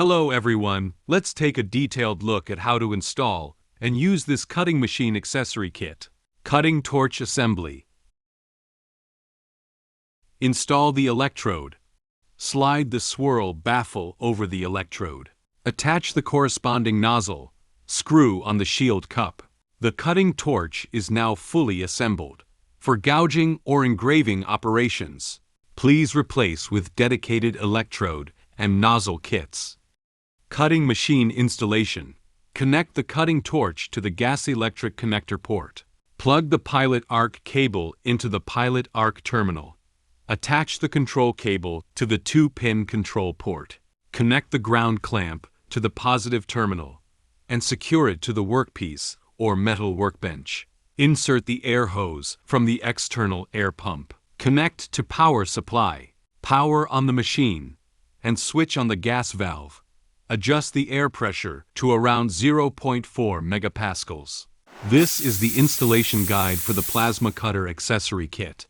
Hello everyone, let's take a detailed look at how to install and use this cutting machine accessory kit. Cutting torch assembly. Install the electrode. Slide the swirl baffle over the electrode. Attach the corresponding nozzle. Screw on the shield cup. The cutting torch is now fully assembled. For gouging or engraving operations, please replace with dedicated electrode and nozzle kits. Cutting machine installation. Connect the cutting torch to the gas-electric connector port. Plug the pilot arc cable into the pilot arc terminal. Attach the control cable to the 2-pin control port. Connect the ground clamp to the positive terminal and secure it to the workpiece or metal workbench. Insert the air hose from the external air pump. Connect to power supply. Power on the machine and switch on the gas valve. Adjust the air pressure to around 0.4 megapascals. This is the installation guide for the plasma cutter accessory kit.